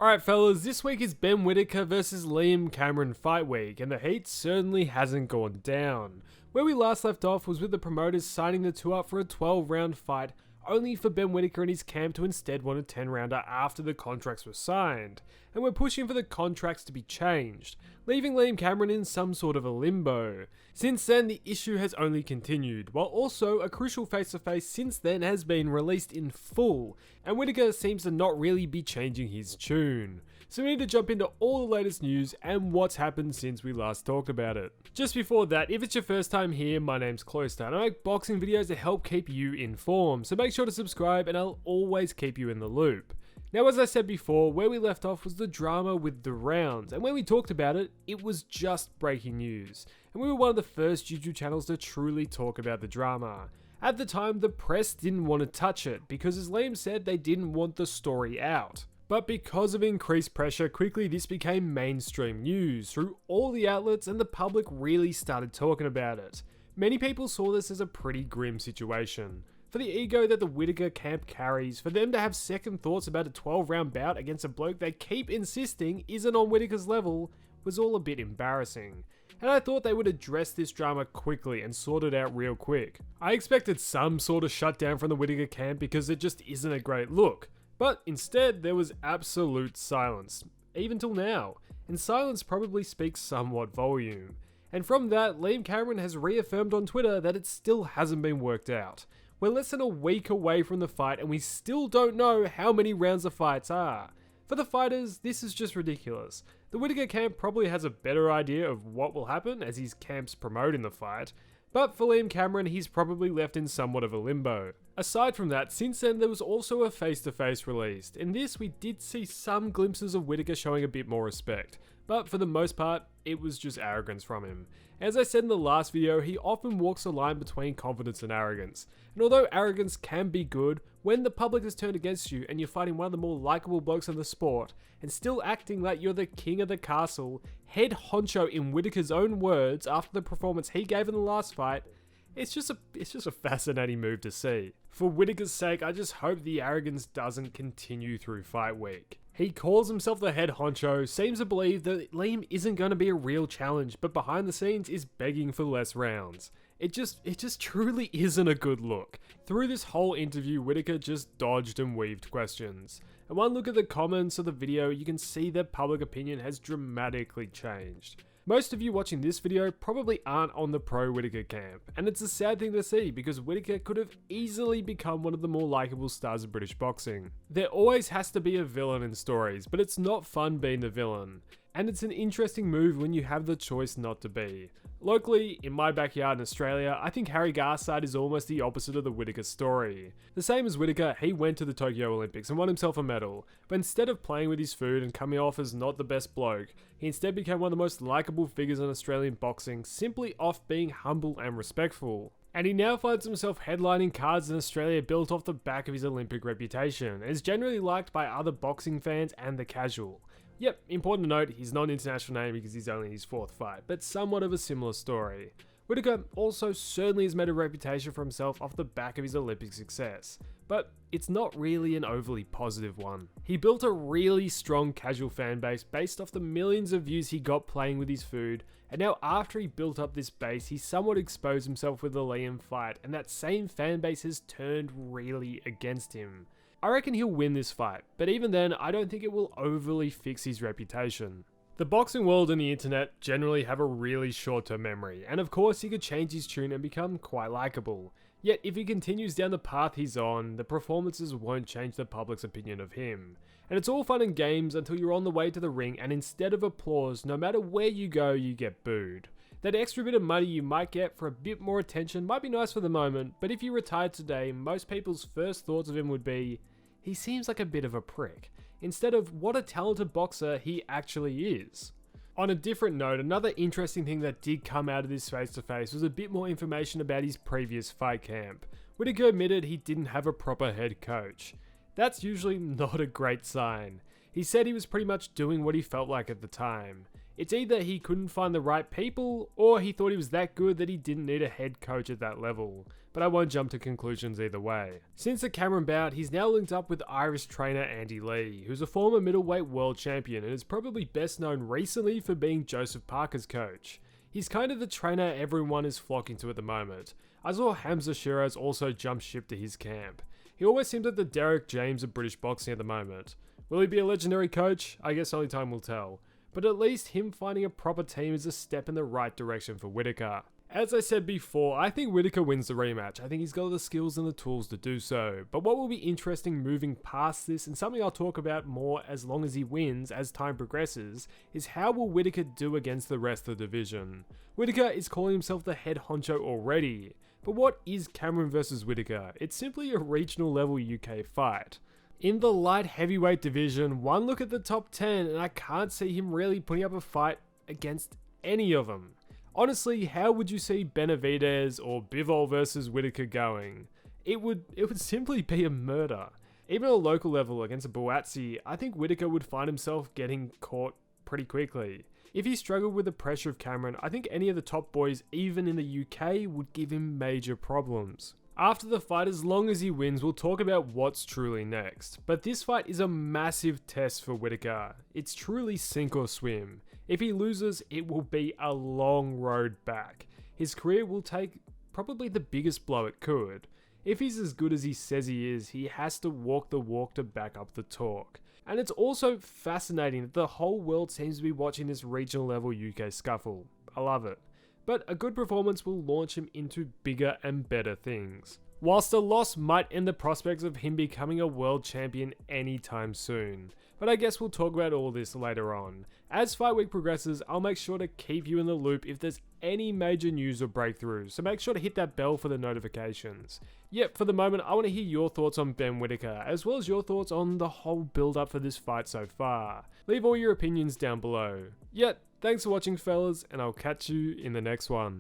Alright fellas, this week is Ben Whittaker versus Liam Cameron fight week, and the heat certainly hasn't gone down. Where we last left off was with the promoters signing the two up for a 12-round fight, only for Ben Whittaker and his camp to instead want a 10-rounder after the contracts were signed, and we're pushing for the contracts to be changed, leaving Liam Cameron in some sort of a limbo. Since then, the issue has only continued, while also a crucial face-to-face since then has been released in full, and Whittaker seems to not really be changing his tune. So we need to jump into all the latest news and what's happened since we last talked about it. Just before that, if it's your first time here, my name's Cloister, and I make boxing videos to help keep you informed, so make sure to subscribe and I'll always keep you in the loop. Now, as I said before, where we left off was the drama with the rounds, and when we talked about it, it was just breaking news, and we were one of the first YouTube channels to truly talk about the drama. At the time, the press didn't want to touch it, because as Liam said, they didn't want the story out. But because of increased pressure, quickly this became mainstream news through all the outlets, and the public really started talking about it. Many people saw this as a pretty grim situation. For the ego that the Whittaker camp carries, for them to have second thoughts about a 12-round bout against a bloke they keep insisting isn't on Whittaker's level, was all a bit embarrassing. And I thought they would address this drama quickly and sort it out real quick. I expected some sort of shutdown from the Whittaker camp because it just isn't a great look. But instead, there was absolute silence, even till now. And silence probably speaks somewhat volume. And from that, Liam Cameron has reaffirmed on Twitter that it still hasn't been worked out. We're less than a week away from the fight and we still don't know how many rounds the fights are. For the fighters, this is just ridiculous. The Whittaker camp probably has a better idea of what will happen as his camp's promoting the fight, but for Liam Cameron, he's probably left in somewhat of a limbo. Aside from that, since then there was also a face-to-face released. In this, we did see some glimpses of Whittaker showing a bit more respect, but for the most part, it was just arrogance from him. As I said in the last video, he often walks a line between confidence and arrogance. And although arrogance can be good, when the public is turned against you and you're fighting one of the more likable blokes in the sport, and still acting like you're the king of the castle, head honcho in Whittaker's own words after the performance he gave in the last fight, it's just a fascinating move to see. For Whittaker's sake, I just hope the arrogance doesn't continue through fight week. He calls himself the head honcho, seems to believe that Liam isn't going to be a real challenge, but behind the scenes is begging for less rounds. It just truly isn't a good look. Through this whole interview, Whittaker just dodged and weaved questions. And one look at the comments of the video, you can see that public opinion has dramatically changed. Most of you watching this video probably aren't on the pro Whittaker camp, and it's a sad thing to see because Whittaker could have easily become one of the more likeable stars of British boxing. There always has to be a villain in stories, but it's not fun being the villain. And it's an interesting move when you have the choice not to be. Locally, in my backyard in Australia, I think Harry Garside is almost the opposite of the Whittaker story. The same as Whittaker, he went to the Tokyo Olympics and won himself a medal, but instead of playing with his food and coming off as not the best bloke, he instead became one of the most likeable figures in Australian boxing, simply off being humble and respectful. And he now finds himself headlining cards in Australia built off the back of his Olympic reputation, and is generally liked by other boxing fans and the casual. Yep, important to note, he's not an international name because he's only in his 4th fight, but somewhat of a similar story. Whittaker also certainly has made a reputation for himself off the back of his Olympic success, but it's not really an overly positive one. He built a really strong casual fan base based off the millions of views he got playing with his food, and now after he built up this base, he somewhat exposed himself with the Liam fight, and that same fan base has turned really against him. I reckon he'll win this fight, but even then, I don't think it will overly fix his reputation. The boxing world and the internet generally have a really short-term memory, and of course he could change his tune and become quite likeable. Yet if he continues down the path he's on, the performances won't change the public's opinion of him. And it's all fun and games until you're on the way to the ring and instead of applause, no matter where you go, you get booed. That extra bit of money you might get for a bit more attention might be nice for the moment, but if he retired today, most people's first thoughts of him would be, he seems like a bit of a prick, instead of what a talented boxer he actually is. On a different note, another interesting thing that did come out of this face-to-face was a bit more information about his previous fight camp. Whittaker admitted he didn't have a proper head coach. That's usually not a great sign. He said he was pretty much doing what he felt like at the time. It's either he couldn't find the right people, or he thought he was that good that he didn't need a head coach at that level. But I won't jump to conclusions either way. Since the Cameron bout, he's now linked up with Irish trainer Andy Lee, who's a former middleweight world champion and is probably best known recently for being Joseph Parker's coach. He's kind of the trainer everyone is flocking to at the moment. I saw Hamza Shiraz also jump ship to his camp. He always seems like the Derek James of British boxing at the moment. Will he be a legendary coach? I guess only time will tell. But at least him finding a proper team is a step in the right direction for Whittaker. As I said before, I think Whittaker wins the rematch. I think he's got the skills and the tools to do so. But what will be interesting moving past this, and something I'll talk about more as long as he wins as time progresses, is how will Whittaker do against the rest of the division? Whittaker is calling himself the head honcho already. But what is Cameron versus Whittaker? It's simply a regional level UK fight. In the light heavyweight division, one look at the top 10 and I can't see him really putting up a fight against any of them. Honestly, how would you see Benavidez or Bivol versus Whittaker going? It would simply be a murder. Even at a local level against a Buatsi, I think Whittaker would find himself getting caught pretty quickly. If he struggled with the pressure of Cameron, I think any of the top boys, even in the UK, would give him major problems. After the fight, as long as he wins, we'll talk about what's truly next. But this fight is a massive test for Whittaker. It's truly sink or swim. If he loses, it will be a long road back. His career will take probably the biggest blow it could. If he's as good as he says he is, he has to walk the walk to back up the talk. And it's also fascinating that the whole world seems to be watching this regional level UK scuffle. I love it. But a good performance will launch him into bigger and better things. Whilst a loss might end the prospects of him becoming a world champion anytime soon. But I guess we'll talk about all this later on. As Fight Week progresses, I'll make sure to keep you in the loop if there's any major news or breakthroughs, so make sure to hit that bell for the notifications. Yep, for the moment, I want to hear your thoughts on Ben Whittaker, as well as your thoughts on the whole build-up for this fight so far. Leave all your opinions down below. Yet, thanks for watching fellas, and I'll catch you in the next one.